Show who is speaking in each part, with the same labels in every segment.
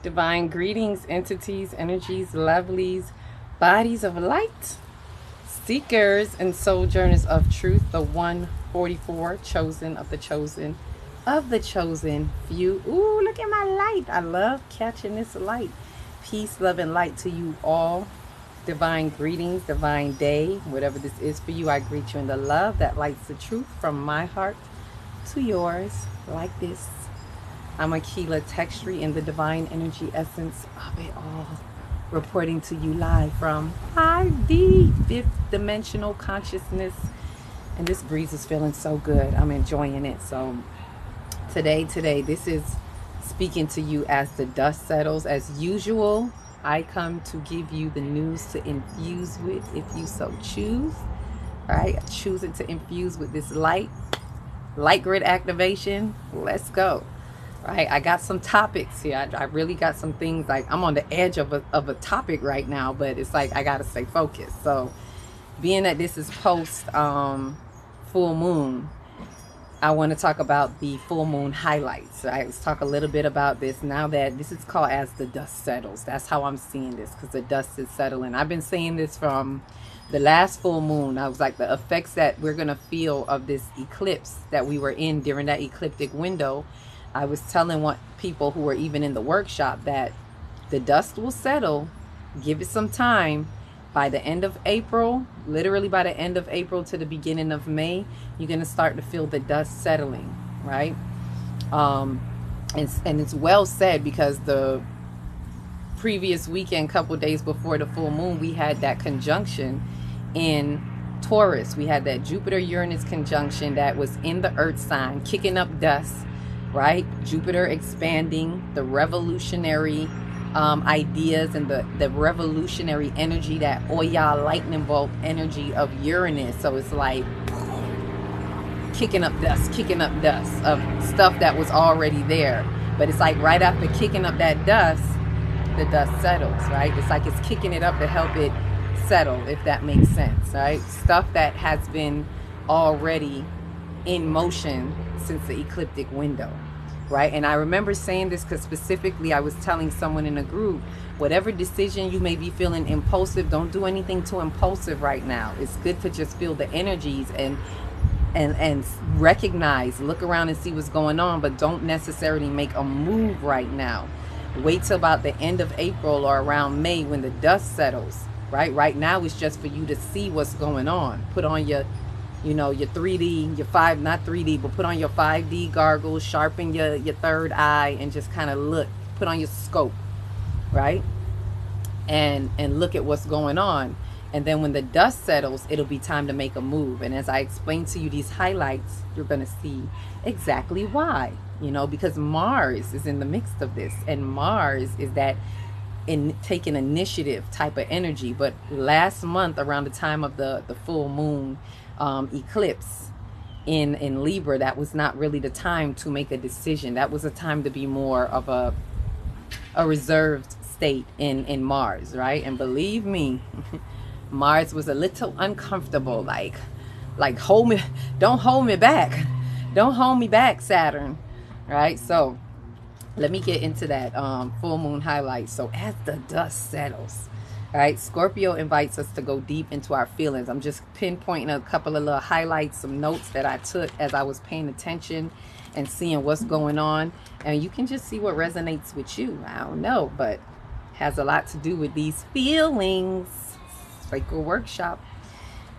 Speaker 1: Divine greetings, entities, energies, lovelies, bodies of light, seekers and sojourners of truth, the 144, chosen of the chosen, of the chosen few. Ooh, look at my light. I love catching this light. Peace, love, and light to you all. Divine greetings, divine day, whatever this is for you, I greet you in the love that lights the truth from my heart to yours, like this. I'm Aquila Textry in the divine energy essence of it all, reporting to you live from 5D, fifth dimensional consciousness. And this breeze is feeling so good. I'm enjoying it. So today, this is speaking to you as the dust settles. As usual, I come to give you the news to infuse with if you so choose. All right, choosing to infuse with this light grid activation. Let's go. Right, I got some topics here. I really got some things, like I'm on the edge of a topic right now, but it's like I gotta stay focused. So being that this is post full moon, I want to talk about the full moon highlights. Right, let's talk a little bit about this now that this is called as the dust settles. That's how I'm seeing this, because the dust is settling. I've been seeing this from the last full moon. I was like, the effects that we're gonna feel of this eclipse that we were in during that ecliptic window. I was telling people who were even in the workshop that the dust will settle. Give it some time. By the end of April, literally by the end of April to the beginning of May, you're going to start to feel the dust settling, right? And it's well said, because the previous weekend, couple days before the full moon, we had that conjunction in Taurus. We had that Jupiter-Uranus conjunction that was in the Earth sign, kicking up dust. Right? Jupiter expanding the revolutionary ideas and the revolutionary energy, that Oya lightning bolt energy of Uranus. So it's like kicking up dust of stuff that was already there. But it's like right after kicking up that dust, the dust settles, right? It's like it's kicking it up to help it settle, if that makes sense, right? Stuff that has been already in motion since the ecliptic window, right? And I remember saying this because specifically I was telling someone in a group, whatever decision you may be feeling impulsive, don't do anything too impulsive right now. It's good to just feel the energies and recognize, look around and see what's going on, but don't necessarily make a move right now. Wait till about the end of April or around May when the dust settles, right? Right now it's just for you to see what's going on. Put on your your 3D, your not 3D, but put on your 5D goggles, sharpen your third eye, and just kind of look, put on your scope, right? And look at what's going on. And then when the dust settles, it'll be time to make a move. And as I explain to you these highlights, you're going to see exactly why, because Mars is in the midst of this. And Mars is that taking initiative type of energy. But last month, around the time of the full moon eclipse in Libra, that was not really the time to make a decision. That was a time to be more of a reserved state in Mars, right? And believe me, Mars was a little uncomfortable, like don't hold me back, Saturn, right? So let me get into that full moon highlight. So as the dust settles, right, Scorpio invites us to go deep into our feelings. I'm just pinpointing a couple of little highlights, some notes that I took as I was paying attention and seeing what's going on. And you can just see what resonates with you. I don't know, but has a lot to do with these feelings. Sacred workshop,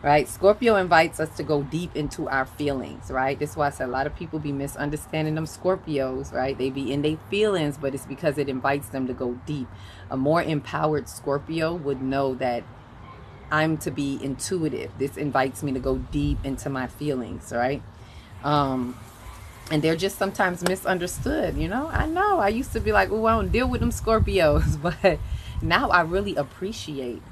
Speaker 1: right? Scorpio invites us to go deep into our feelings, right? This is why I said a lot of people be misunderstanding them Scorpios, right? They be in their feelings, but it's because it invites them to go deep. A more empowered Scorpio would know that I'm to be intuitive. This invites me to go deep into my feelings, right? And they're just sometimes misunderstood, I know I used to be like, oh, I don't deal with them Scorpios, but now I really appreciate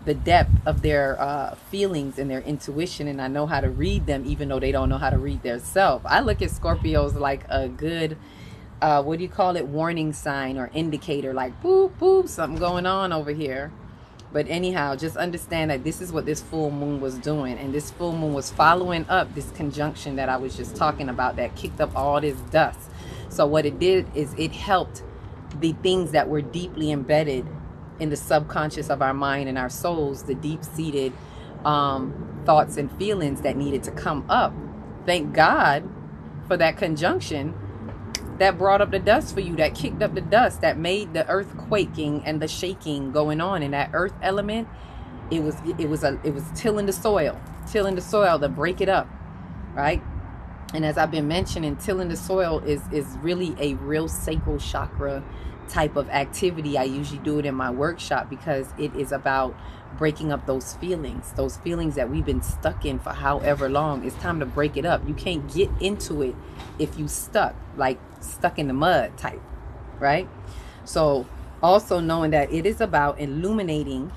Speaker 1: the depth of their feelings and their intuition, and I know how to read them even though they don't know how to read their self. I look at Scorpios like a good what do you call it, warning sign or indicator, like boop boop, something going on over here. But anyhow, just understand that this is what this full moon was doing, and this full moon was following up this conjunction that I was just talking about that kicked up all this dust. So what it did is it helped the things that were deeply embedded in the subconscious of our mind and our souls, the deep-seated thoughts and feelings that needed to come up. Thank God for that conjunction that brought up the dust for you, that kicked up the dust, that made the earth quaking and the shaking going on. And that earth element, it was tilling the soil to break it up, right? And as I've been mentioning, tilling the soil is really a real sacral chakra type of activity. I usually do it in my workshop because it is about breaking up those feelings that we've been stuck in for however long. It's time to break it up. You can't get into it if you stuck in the mud type, right? So also knowing that it is about illuminating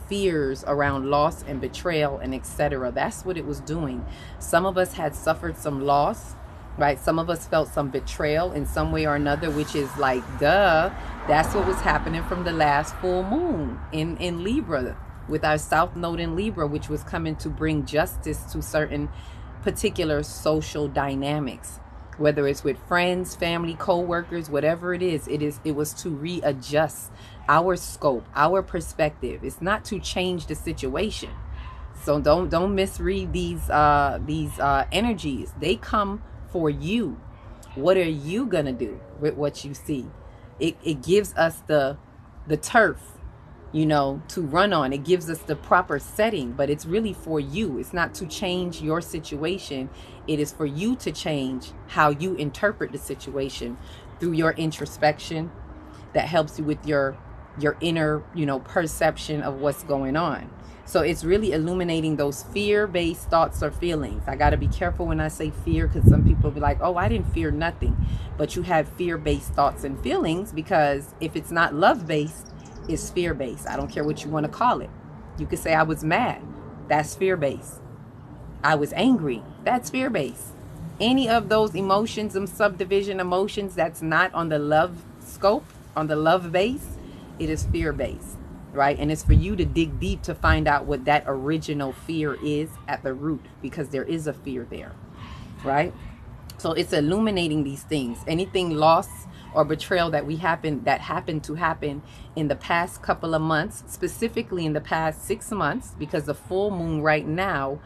Speaker 1: fears around loss and betrayal and etc. That's what it was doing. Some of us had suffered some loss, right? Some of us felt some betrayal in some way or another, which is like, duh, that's what was happening from the last full moon in Libra, with our south node in Libra, which was coming to bring justice to certain particular social dynamics, whether it's with friends, family, co-workers, whatever it is. It was to readjust our scope, our perspective. It's not to change the situation. So don't misread these energies. They come for you. What are you gonna do with what you see? It gives us the turf, to run on. It gives us the proper setting, but it's really for you. It's not to change your situation. It is for you to change how you interpret the situation through your introspection that helps you with your inner, perception of what's going on. So it's really illuminating those fear-based thoughts or feelings. I got to be careful when I say fear, because some people be like, oh, I didn't fear nothing. But you have fear-based thoughts and feelings, because if it's not love-based, it's fear-based. I don't care what you want to call it. You could say I was mad. That's fear-based. I was angry. That's fear-based. Any of those emotions, them subdivision emotions that's not on the love scope, on the love base, it is fear-based, right? And it's for you to dig deep to find out what that original fear is at the root, because there is a fear there, right? So it's illuminating these things. Anything loss or betrayal that happened to happen in the past couple of months, specifically in the past 6 months, because the full moon right now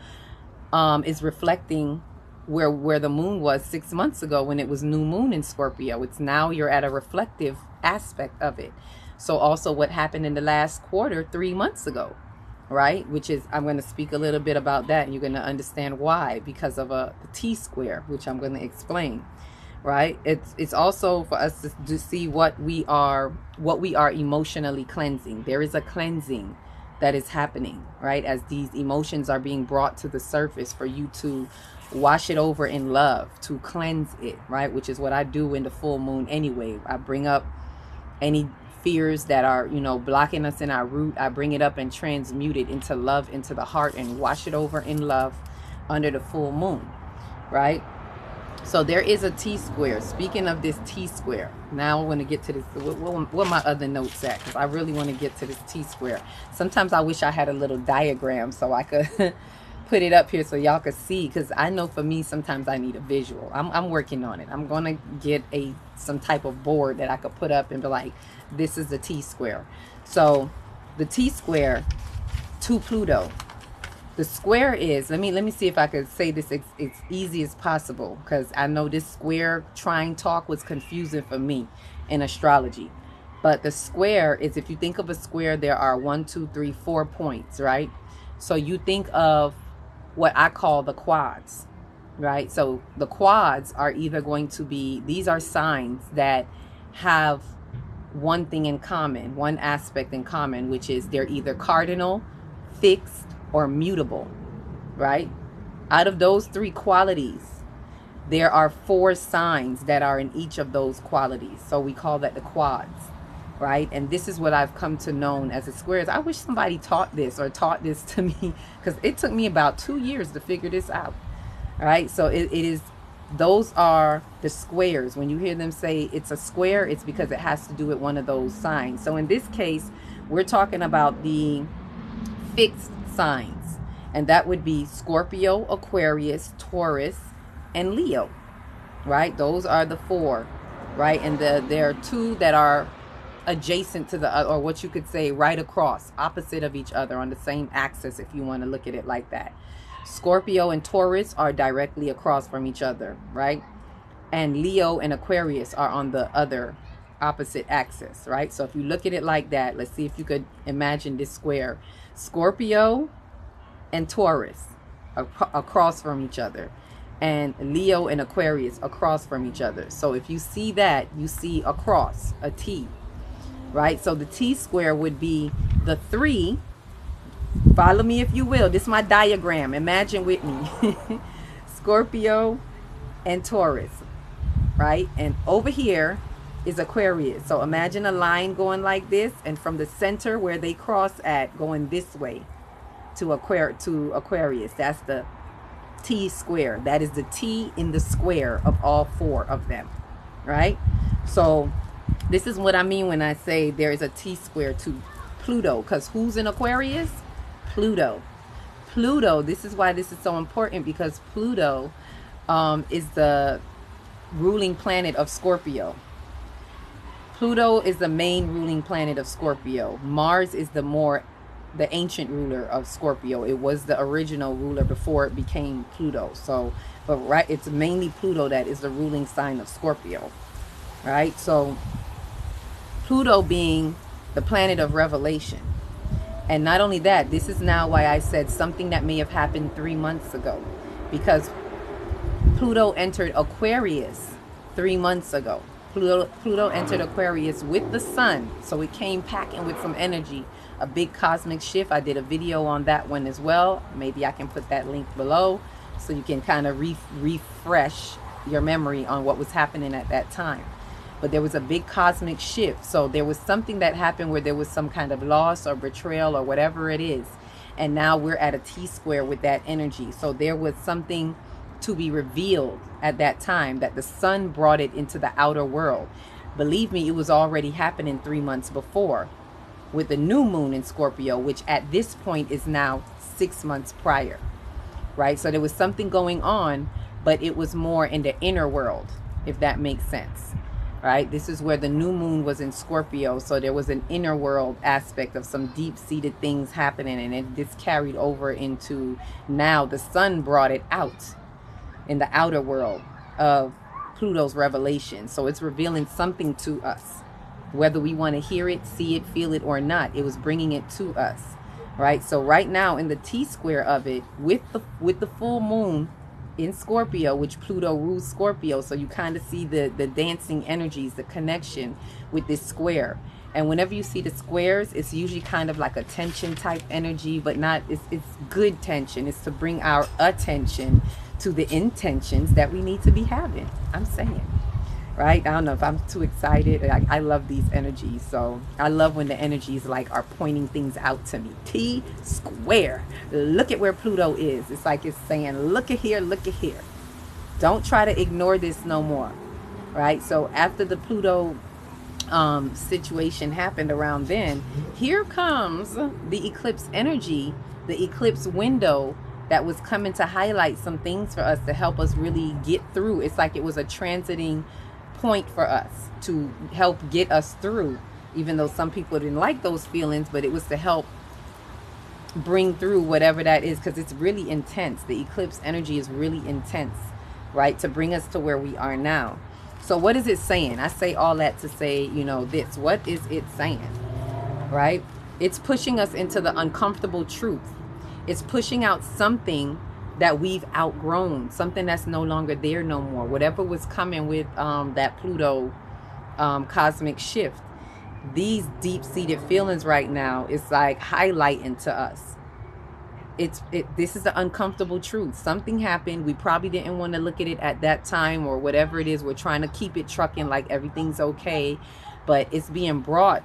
Speaker 1: is reflecting where the moon was 6 months ago when it was new moon in Scorpio. It's now you're at a reflective aspect of it. So also what happened in the last quarter 3 months ago, right? Which is, I'm going to speak a little bit about that, and you're going to understand why, because of a T-square, which I'm going to explain, right? It's also for us to see what we are emotionally cleansing. There is a cleansing that is happening, right? As these emotions are being brought to the surface for you to wash it over in love, to cleanse it, right? Which is what I do in the full moon anyway. I bring up any fears that are, blocking us in our root. I bring it up and transmute it into love, into the heart, and wash it over in love under the full moon, right? So there is a T-square. Speaking of this T-square, now I want to get to this. What my other notes at? Because I really want to get to this T-square. Sometimes I wish I had a little diagram so I could put it up here so y'all could see, because I know for me sometimes I need a visual. I'm working on it. I'm going to get some type of board that I could put up and be like, this is the T-square. So the T-square to Pluto. The square is, let me see if I could say this as easy as possible, because I know this square trine talk was confusing for me in astrology. But the square is, if you think of a square, there are 1, 2, 3, 4 points, right? So you think of what I call the quads, right? So the quads are either going to be, these are signs that have one thing in common, one aspect in common, which is they're either cardinal, fixed, or mutable, right? Out of those 3 qualities, there are 4 signs that are in each of those qualities. So we call that the quads, right? And this is what I've come to know as the squares. I wish somebody taught this to me, because it took me about 2 years to figure this out, right? So it is, those are the squares. When you hear them say it's a square, it's because it has to do with one of those signs. So in this case, we're talking about the fixed signs, and that would be Scorpio, Aquarius, Taurus, and Leo, right? Those are the 4 right? And there are two that are adjacent to the other, or what you could say right across, opposite of each other on the same axis, if you want to look at it like that. Scorpio and Taurus are directly across from each other, right? And Leo and Aquarius are on the other opposite axis, right? So if you look at it like that, let's see if you could imagine this square. Scorpio and Taurus across from each other, and Leo and Aquarius across from each other. So if you see that, you see a cross, a T, right? So the T square would be the 3. Follow me if you will. This is my diagram. Imagine with me. Scorpio and Taurus, right? And over here is Aquarius. So imagine a line going like this, and from the center where they cross at, going this way to Aquarius. That's the T square. That is the T in the square of all 4 of them, right? So this is what I mean when I say there is a T square to Pluto, because who's in Aquarius? Pluto. Pluto, this is why this is so important, because Pluto is the ruling planet of Scorpio. Pluto is the main ruling planet of Scorpio. Mars is the ancient ruler of Scorpio. It was the original ruler before it became Pluto. So, but right, it's mainly Pluto that is the ruling sign of Scorpio, right? So Pluto being the planet of revelation. And not only that, this is now why I said something that may have happened 3 months ago, because Pluto entered Aquarius 3 months ago. Pluto entered Aquarius with the sun, so it came packing with some energy, a big cosmic shift. I did a video on that one as well. Maybe I can put that link below so you can kind of refresh your memory on what was happening at that time. But there was a big cosmic shift. So there was something that happened where there was some kind of loss or betrayal or whatever it is. And now we're at a T square with that energy. So there was something to be revealed at that time, that the sun brought it into the outer world. Believe me, it was already happening 3 months before with the new moon in Scorpio, which at this point is now 6 months prior, right? So there was something going on, but it was more in the inner world, if that makes sense, right? This is where the new moon was in Scorpio. So there was an inner world aspect of some deep-seated things happening, and this carried over into now the sun brought it out in the outer world of Pluto's revelation. So it's revealing something to us, whether we want to hear it, see it, feel it or not. It was bringing it to us, right? So right now in the T square of it, with the full moon in Scorpio, which Pluto rules Scorpio, so you kind of see the dancing energies, the connection with this square. And whenever you see the squares, it's usually kind of like a tension type energy, but not, it's good tension. It's to bring our attention to the intentions that we need to be having. I'm saying, right? I don't know if I'm too excited. I love these energies. So I love when the energies like are pointing things out to me. T square. Look at where Pluto is. It's like it's saying, look at here, look at here. Don't try to ignore this no more, right? So after the Pluto situation happened around then, here comes the eclipse energy, the eclipse window that was coming to highlight some things for us to help us really get through. It's like it was a transiting point for us to help get us through, even though some people didn't like those feelings, but it was to help bring through whatever that is, because it's really intense. The eclipse energy is really intense, right, to bring us to where we are now. So what is it saying? I say all that to say, you know, this. What is it saying, right? It's pushing us into the uncomfortable truth. It's pushing out something that we've outgrown, something that's no longer there no more. Whatever was coming with that Pluto cosmic shift, these deep-seated feelings right now is like highlighting to us. This is the uncomfortable truth. Something happened. We probably didn't want to look at it at that time, or whatever it is. We're trying to keep it trucking like everything's okay, but it's being brought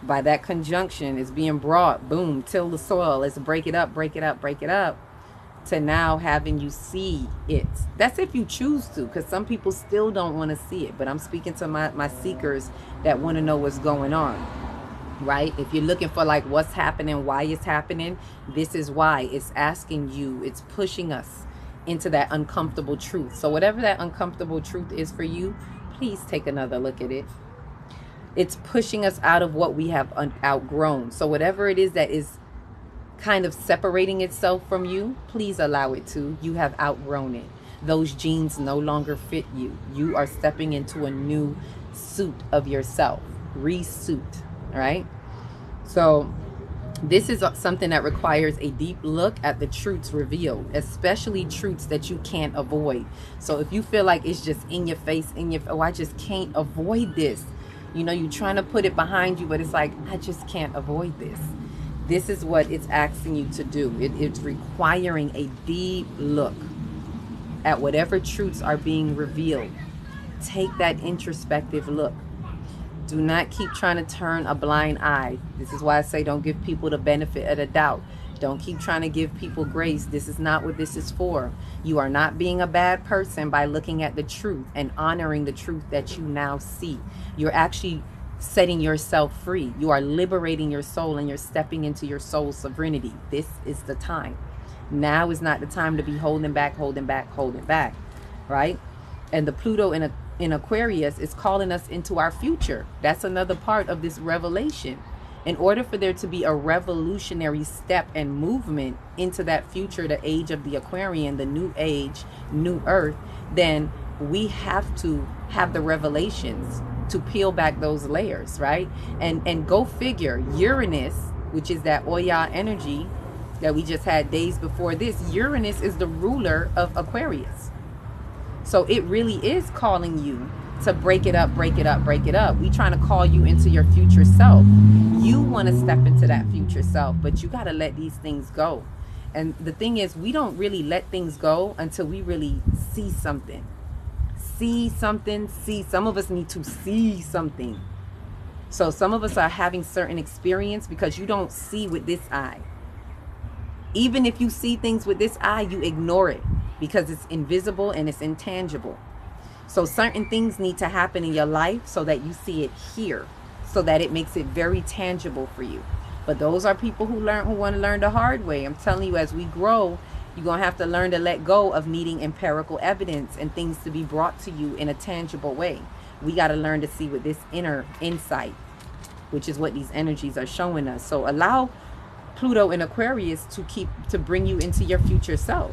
Speaker 1: by that conjunction. Is being brought, boom, till the soil. Let's break it up, break it up, break it up, to now having you see it. That's if you choose to, because some people still don't want to see it. But I'm speaking to my seekers that want to know what's going on, right? If you're looking for like what's happening, why it's happening, this is why. It's asking you, it's pushing us into that uncomfortable truth. So whatever that uncomfortable truth is for you, please take another look at it. It's pushing us out of what we have outgrown. So whatever it is that is kind of separating itself from you, please allow it to. You have outgrown it. Those jeans no longer fit you. You are stepping into a new suit of yourself. Re-suit, right? So this is something that requires a deep look at the truths revealed, especially truths that you can't avoid. So if you feel like it's just in your face, oh, I just can't avoid this. You know, you're trying to put it behind you, but it's like, I just can't avoid this. This is what it's asking you to do. It's requiring a deep look at whatever truths are being revealed. Take that introspective look. Do not keep trying to turn a blind eye. This is why I say don't give people the benefit of the doubt. Don't keep trying to give people grace. This is not what this is for. You are not being a bad person by looking at the truth and honoring the truth that you now see. You're actually setting yourself free. You are liberating your soul and you're stepping into your soul's sovereignty. This is the time. Now is not the time to be holding back, right? And the Pluto in Aquarius is calling us into our future. That's another part of this revelation. In order for there to be a revolutionary step and movement into that future, the age of the Aquarian, the new age, new earth, then we have to have the revelations to peel back those layers, right? And go figure, Uranus, which is that Oya energy that we just had days before this, Uranus is the ruler of Aquarius. So it really is calling you to break it up. We trying to call you into your future self. You want to step into that future self, but you got to let these things go. And the thing is, we don't really let things go until we really see something. Some of us need to see something. So some of us are having certain experience because you don't see with this eye. Even if you see things with this eye, you ignore it because it's invisible and it's intangible. So certain things need to happen in your life so that you see it here, so that it makes it very tangible for you. But those are people who want to learn the hard way. I'm telling you, as we grow, you're going to have to learn to let go of needing empirical evidence and things to be brought to you in a tangible way. We got to learn to see with this inner insight, which is what these energies are showing us. So allow Pluto in Aquarius to bring you into your future self,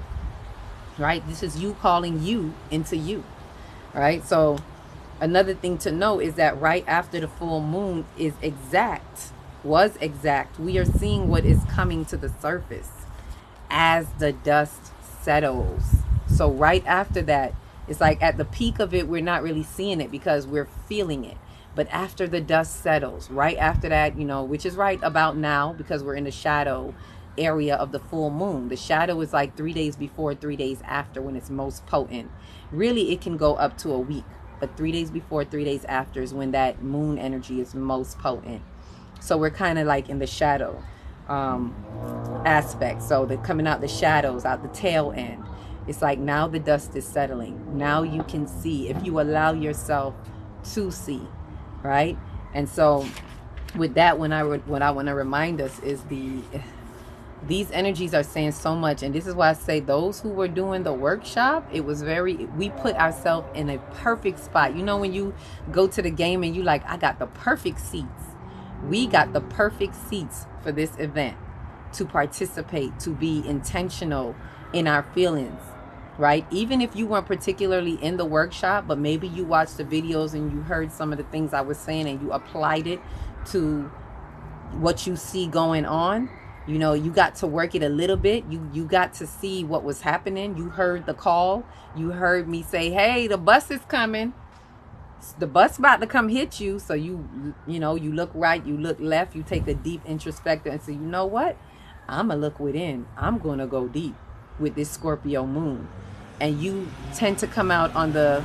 Speaker 1: right? This is you calling you into you, right? So another thing to know is that right after the full moon was exact, we are seeing what is coming to the surface as the dust settles. So right after that, it's like at the peak of it, we're not really seeing it because we're feeling it. But after the dust settles, right after that, you know, which is right about now because we're in the shadow area of the full moon. The shadow is like 3 days before, 3 days after when it's most potent. Really, it can go up to a week. But 3 days before, 3 days after is when that moon energy is most potent. So we're kind of like in the shadow aspect. So they're coming out the shadows, out the tail end. It's like now the dust is settling. Now you can see if you allow yourself to see. Right? And so with that, what I want to remind us is these energies are saying so much. And this is why I say those who were doing the workshop, we put ourselves in a perfect spot. You know, when you go to the game and you like, I got the perfect seats. We got the perfect seats for this event to participate, to be intentional in our feelings. Right? Even if you weren't particularly in the workshop, but maybe you watched the videos and you heard some of the things I was saying and you applied it to what you see going on. You know, you got to work it a little bit. You got to see what was happening. You heard the call. You heard me say, hey, the bus is coming. The bus about to come hit you. So you look right, you look left, you take a deep introspective and say, you know what? I'm going to look within. I'm going to go deep with this Scorpio moon. And you tend to come out on the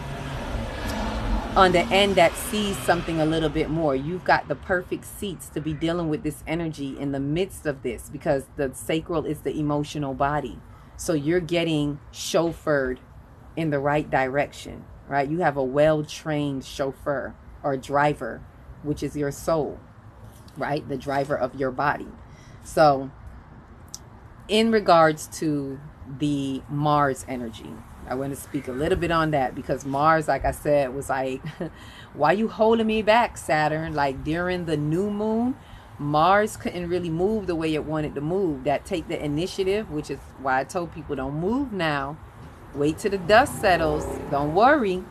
Speaker 1: end that sees something a little bit more. You've got the perfect seats to be dealing with this energy in the midst of this, because the sacral is the emotional body. So you're getting chauffeured in the right direction, right? You have a well-trained chauffeur or driver, which is your soul, right? The driver of your body. So in regards to the Mars energy, I want to speak a little bit on that, because Mars, like I said, was like, why you holding me back, Saturn? Like during the new moon, Mars couldn't really move the way it wanted to move. That take the initiative, which is why I told people don't move now. Wait till the dust settles. Don't worry,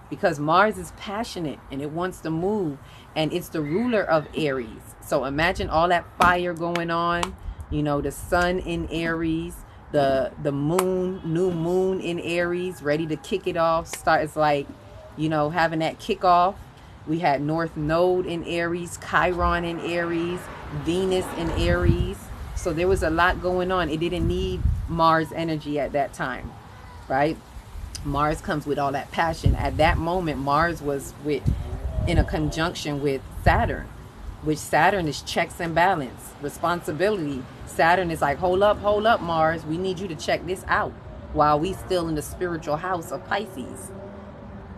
Speaker 1: because Mars is passionate and it wants to move, and it's the ruler of Aries. So imagine all that fire going on, you know, the sun in Aries, the moon, new moon in Aries, ready to kick it off. It's like, you know, having that kickoff. We had North Node in Aries, Chiron in Aries, Venus in Aries. So there was a lot going on. It didn't need Mars energy at that time, right? Mars comes with all that passion. At that moment, Mars was in a conjunction with Saturn, which Saturn is checks and balance, responsibility. Saturn is like, hold up, Mars. We need you to check this out, while we still in the spiritual house of Pisces.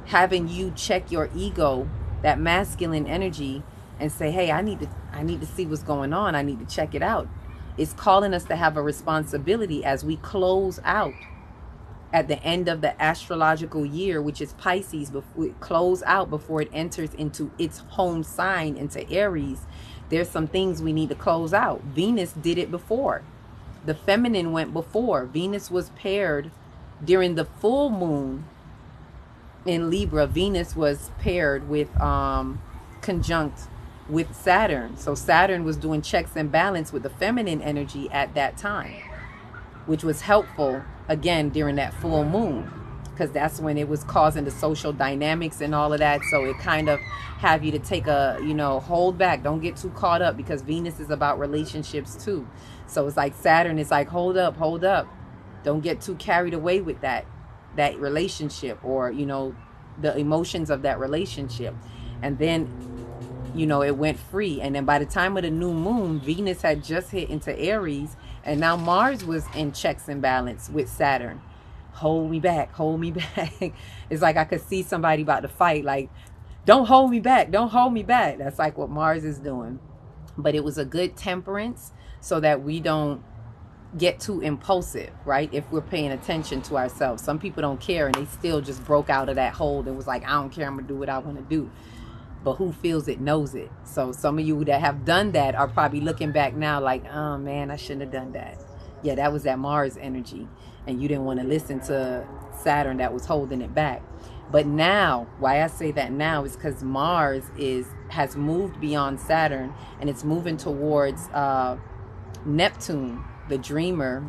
Speaker 1: Having you check your ego, that masculine energy, and say, hey, I need to see what's going on. I need to check it out. It's calling us to have a responsibility as we close out at the end of the astrological year, which is Pisces. Before it close out, before it enters into its home sign, into Aries, there's some things we need to close out. Venus did it before. The feminine went before. Venus was paired during the full moon in Libra. Venus was paired with conjunct with Saturn. So Saturn was doing checks and balance with the feminine energy at that time, which was helpful again during that full moon, because that's when it was causing the social dynamics and all of that. So it kind of have you to take a, you know, hold back, don't get too caught up, because Venus is about relationships too. So it's like Saturn is like, hold up, don't get too carried away with that relationship, or, you know, the emotions of that relationship. And then, you know, it went free. And then by the time of the new moon, Venus had just hit into Aries, and now Mars was in checks and balance with Saturn. Hold me back. It's like I could see somebody about to fight, like, don't hold me back. That's like what Mars is doing. But it was a good temperance, so that we don't get too impulsive, right? If we're paying attention to ourselves. Some people don't care, and they still just broke out of that hold and was like, I don't care, I'm gonna do what I want to do. But who feels it knows it. So some of you that have done that are probably looking back now like, oh man, I shouldn't have done that. Yeah, that was that Mars energy, and you didn't want to listen to Saturn that was holding it back. But now, why I say that now is because Mars has moved beyond Saturn, and it's moving towards Neptune, the dreamer,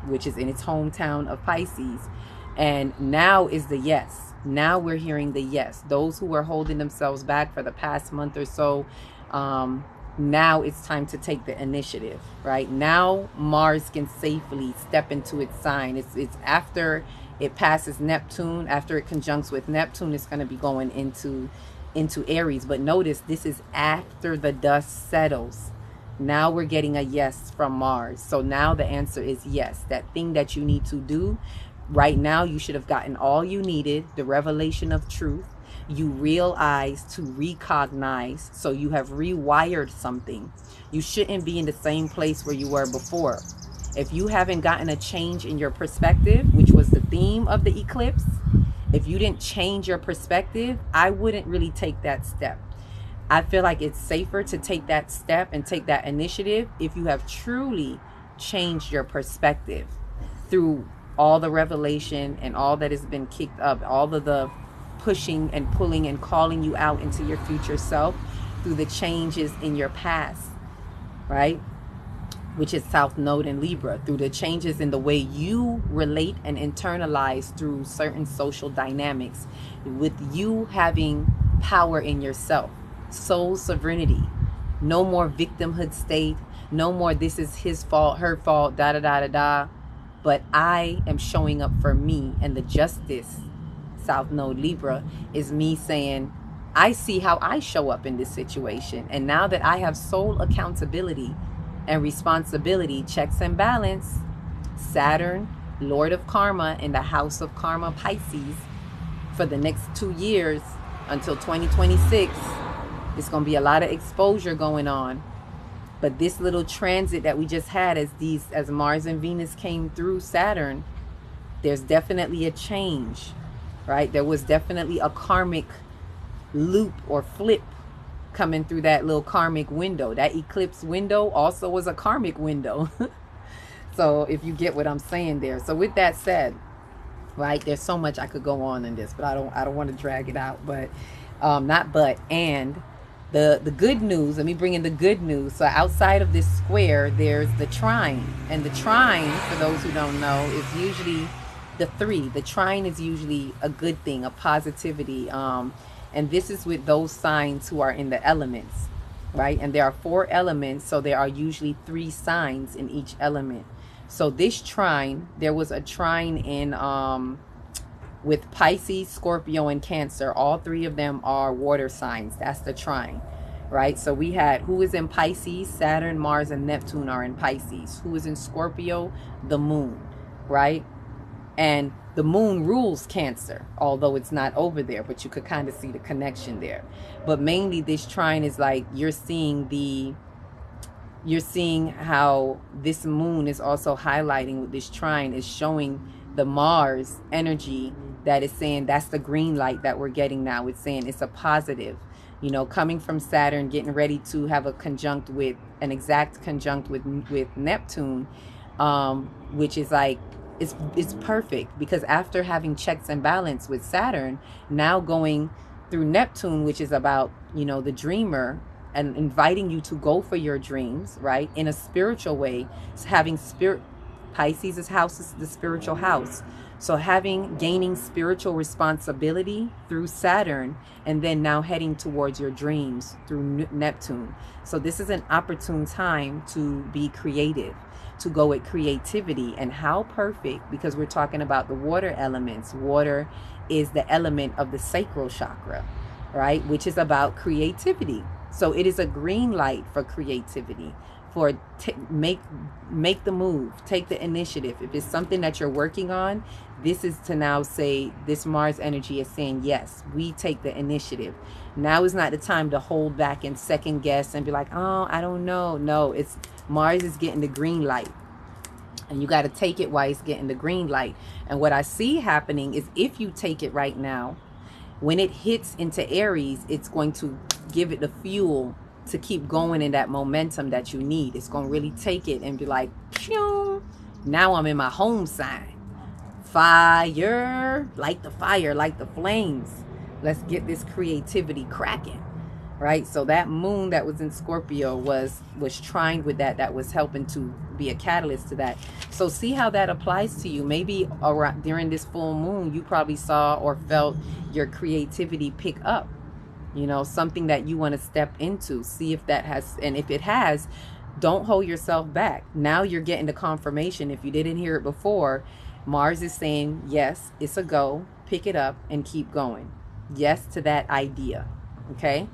Speaker 1: which is in its hometown of Pisces. And now is the yes. Now we're hearing the yes. Those who were holding themselves back for the past month or so, now it's time to take the initiative, right? Now Mars can safely step into its sign. It's after it passes Neptune, after it conjuncts with Neptune, it's going to be going into Aries. But notice, this is after the dust settles. Now we're getting a yes from Mars. So now the answer is yes. That thing that you need to do right now, you should have gotten all you needed, the revelation of truth. You realize to recognize, so you have rewired something. You shouldn't be in the same place where you were before. If you haven't gotten a change in your perspective, which was the theme of the eclipse, if you didn't change your perspective, I wouldn't really take that step. I feel like it's safer to take that step and take that initiative if you have truly changed your perspective through all the revelation and all that has been kicked up, all of the pushing and pulling and calling you out into your future self through the changes in your past, right? Which is South Node in Libra, through the changes in the way you relate and internalize through certain social dynamics, with you having power in yourself, soul sovereignty, no more victimhood state, no more this is his fault, her fault, da da da da da, but I am showing up for me. And the justice, South Node Libra, is me saying, I see how I show up in this situation, and now that I have soul accountability and responsibility, checks and balance, Saturn, Lord of Karma, in the house of Karma, Pisces, for the next 2 years until 2026, it's going to be a lot of exposure going on. But this little transit that we just had, as Mars and Venus came through Saturn, There's definitely a change, right? There was definitely a karmic loop or flip coming through that little karmic window. That eclipse window also was a karmic window. So if you get what I'm saying there. So with that said, right, there's so much I could go on in this, but I don't want to drag it out. But and the good news, let me bring in the good news. So outside of this square, there's the trine. And the trine, for those who don't know, is usually the 3. The trine is usually a good thing, a positivity. And this is with those signs who are in the elements, right? And there are 4 elements, so there are usually 3 signs in each element. So this trine, there was a trine in with Pisces, Scorpio, and Cancer. All 3 of them are water signs. That's the trine, right? So we had, who is in Pisces? Saturn, Mars, and Neptune are in Pisces. Who is in Scorpio? The moon, right? And the moon rules Cancer, although it's not over there, but you could kind of see the connection there. But mainly this trine is like, you're seeing how this moon is also highlighting with this trine, is showing the Mars energy that is saying that's the green light that we're getting now. It's saying it's a positive, you know, coming from Saturn, getting ready to have a conjunct with, an exact conjunct with Neptune, which is like, it's perfect, because after having checks and balance with Saturn, now going through Neptune, which is about, you know, the dreamer, and inviting you to go for your dreams, right, in a spiritual way. So having spirit, Pisces' house is the spiritual house. So gaining spiritual responsibility through Saturn, and then now heading towards your dreams through Neptune. So this is an opportune time to be creative, to go at creativity. And how perfect, because we're talking about the water elements. Water is the element of the sacral chakra, right, which is about creativity. So it is a green light for creativity, for make the move, take the initiative. If it's something that you're working on, this is to now say, this Mars energy is saying, yes, we take the initiative. Now is not the time to hold back and second guess and be like, oh, I don't know. No, it's Mars is getting the green light, and you got to take it while it's getting the green light. And what I see happening is, if you take it right now, when it hits into Aries, it's going to give it the fuel to keep going in that momentum that you need. It's going to really take it and be like, pew, now I'm in my home sign. Fire, light the flames. Let's get this creativity cracking, right? So that moon that was in Scorpio was trined with that was helping to be a catalyst to that. So see how that applies to you. Maybe around, during this full moon, you probably saw or felt your creativity pick up, you know, something that you want to step into. See if that has, and if it has, don't hold yourself back. Now you're getting the confirmation. If you didn't hear it before, Mars is saying, yes, it's a go, pick it up and keep going. Yes to that idea. Okay.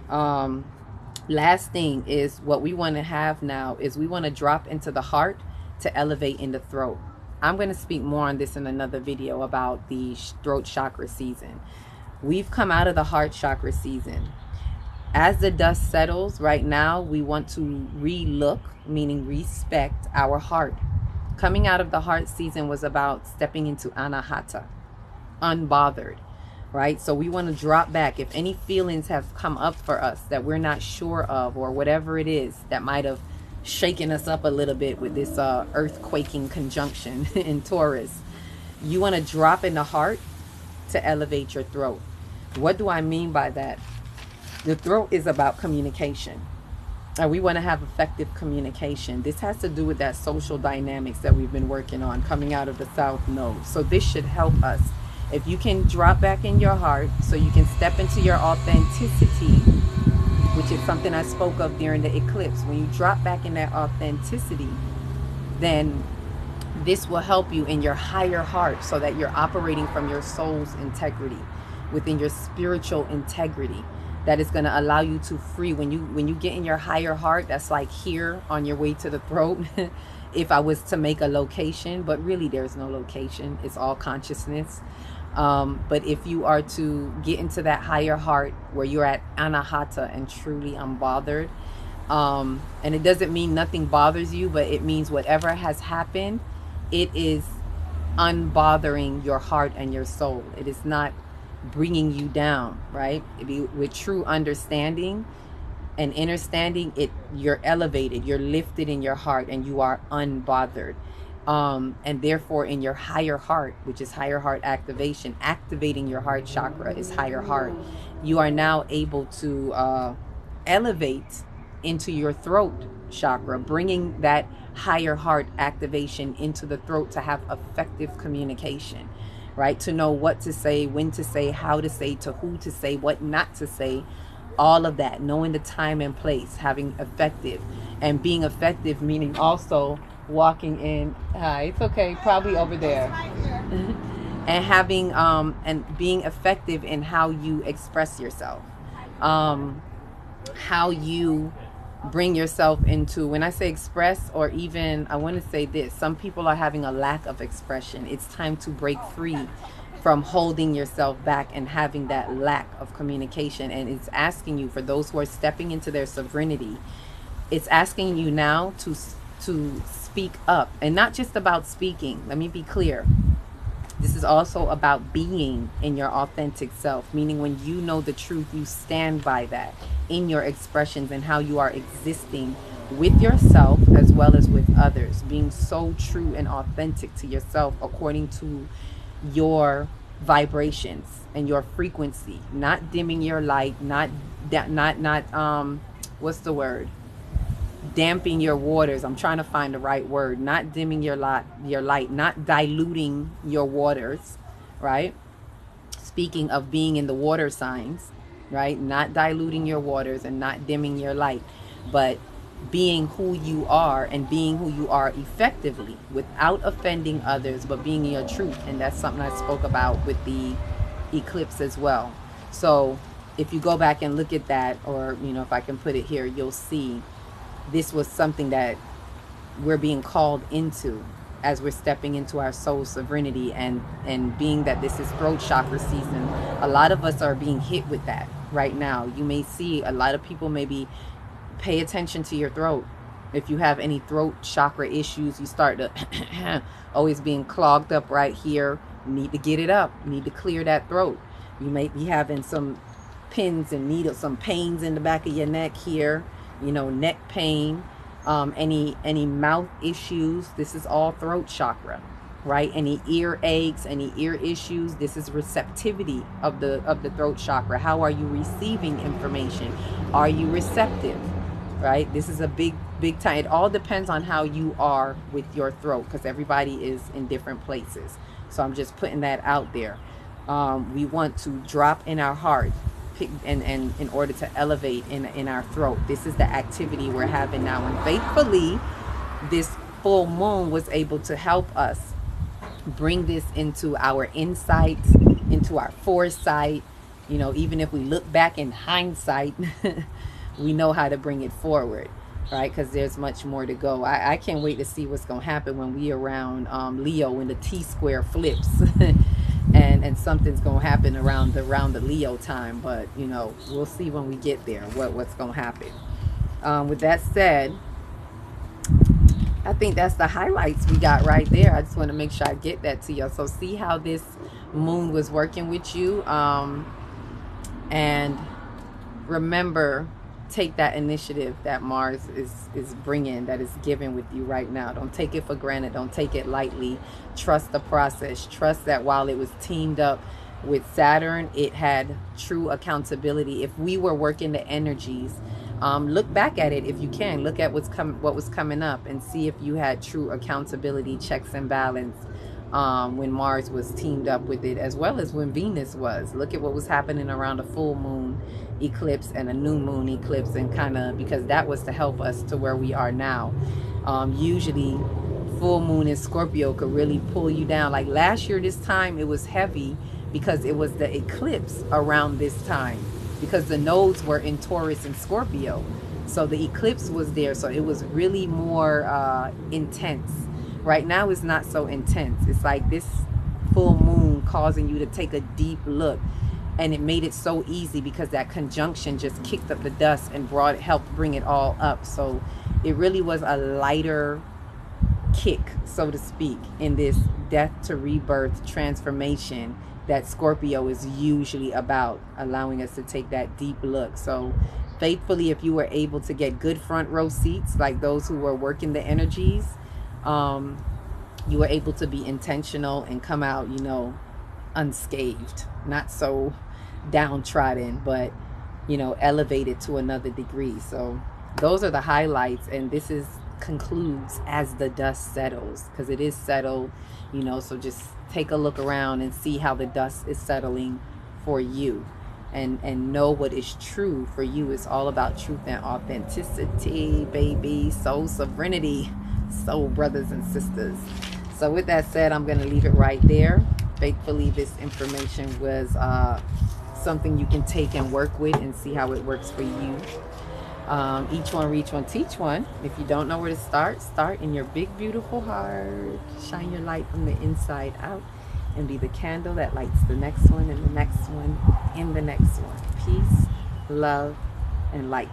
Speaker 1: Last thing is, what we want to have now is, we want to drop into the heart to elevate in the throat. I'm going to speak more on this in another video about the throat chakra season. We've come out of the heart chakra season. As the dust settles right now, we want to ReLook, meaning respect our heart. Coming out of the heart season was about stepping into anahata, unbothered, right? So we want to drop back. If any feelings have come up for us that we're not sure of, or whatever it is that might have shaken us up a little bit with this earthquaking conjunction in Taurus, you want to drop in the heart to elevate your throat. What do I mean by that? The throat is about communication. And we want to have effective communication. This has to do with that social dynamics that we've been working on coming out of the South Node. So this should help us. If you can drop back in your heart so you can step into your authenticity, which is something I spoke of during the eclipse. When you drop back in that authenticity, then this will help you in your higher heart, so that you're operating from your soul's integrity, within your spiritual integrity. That is going to allow you to free. When you get in your higher heart, that's like here on your way to the throat. If I was to make a location, but really there's no location. It's all consciousness. But if you are to get into that higher heart where you're at anahata and truly unbothered, and it doesn't mean nothing bothers you, but it means whatever has happened, it is unbothering your heart and your soul. It is not bringing you down, right? With true understanding and understanding, you're elevated, you're lifted in your heart, and you are unbothered. And therefore, in your higher heart, which is higher heart activation, activating your heart chakra is higher heart. You are now able to elevate into your throat chakra, bringing that higher heart activation into the throat to have effective communication, right? To know what to say, when to say, how to say, to who to say, what not to say, all of that, knowing the time and place, having effective, and being effective meaning also walking in, it's okay, probably over there. And having and being effective in how you express yourself, how you bring yourself into, when I say express, or even I want to say this, some people are having a lack of expression. It's time to break free from holding yourself back and having that lack of communication. And it's asking you, for those who are stepping into their sovereignty, it's asking you now to speak up. And not just about speaking, let me be clear, this is also about being in your authentic self, meaning when you know the truth, you stand by that in your expressions and how you are existing with yourself as well as with others, being so true and authentic to yourself according to your vibrations and your frequency, not dimming your light, not what's the word, damping your waters. I'm trying to find the right word. Not dimming your light, not diluting your waters, right? Speaking of being in the water signs, right? Not diluting your waters and not dimming your light, but being who you are and being who you are effectively without offending others, but being your truth. And that's something I spoke about with the eclipse as well. So if you go back and look at that, or, you know, if I can put it here, you'll see this was something that we're being called into as we're stepping into our soul sovereignty, and being that this is throat chakra season, a lot of us are being hit with that right now. You may see a lot of people, maybe pay attention to your throat. If you have any throat chakra issues, you start to always being clogged up right here, you need to get it up, you need to clear that throat. You may be having some pins and needles, some pains in the back of your neck here, you know, neck pain, any mouth issues. This is all throat chakra, right? Any ear aches, any ear issues, this is receptivity of the throat chakra. How are you receiving information? Are you receptive, right? This is a big time. It all depends on how you are with your throat, because everybody is in different places. So I'm just putting that out there. We want to drop in our heart, and in order to elevate in our throat. This is the activity we're having now, and faithfully this full moon was able to help us bring this into our insight, into our foresight. You know, even if we look back in hindsight, we know how to bring it forward, right? Because there's much more to go. I can't wait to see what's going to happen when we around Leo, when the T-square flips. and something's going to happen around the Leo time. But, you know, we'll see when we get there what's going to happen. With that said, I think that's the highlights we got right there. I just want to make sure I get that to you. So see how this moon was working with you. And remember, take that initiative that Mars is bringing, that is given with you right now. Don't take it for granted. Don't take it lightly. Trust the process. Trust that while it was teamed up with Saturn, it had true accountability. If we were working the energies, look back at it if you can. Look at what was coming up and see if you had true accountability, checks and balance, when Mars was teamed up with it, as well as when Venus was. Look at what was happening around a full moon eclipse and a new moon eclipse, and kind of, because that was to help us to where we are now. Usually full moon in Scorpio could really pull you down. Like last year this time, it was heavy because it was the eclipse around this time, because the nodes were in Taurus and Scorpio, so the eclipse was there, so it was really more intense. Right now it's not so intense. It's like this full moon causing you to take a deep look, and it made it so easy because that conjunction just kicked up the dust and helped bring it all up. So it really was a lighter kick, so to speak, in this death to rebirth transformation that Scorpio is usually about, allowing us to take that deep look. So faithfully, if you were able to get good front row seats, like those who were working the energies, you were able to be intentional and come out, you know, unscathed, not so downtrodden, but, you know, elevated to another degree. So those are the highlights, and this is concludes as the dust settles, because it is settled, you know. So just take a look around and see how the dust is settling for you, and know what is true for you. Is all about truth and authenticity, baby. Soul sovereignty, soul brothers and sisters. So with that said, I'm going to leave it right there. Faithfully, this information was something you can take and work with and see how it works for you. Each one, reach one, teach one. If you don't know where to start, start in your big, beautiful heart. Shine your light from the inside out and be the candle that lights the next one and the next one and the next one. Peace, love, and light.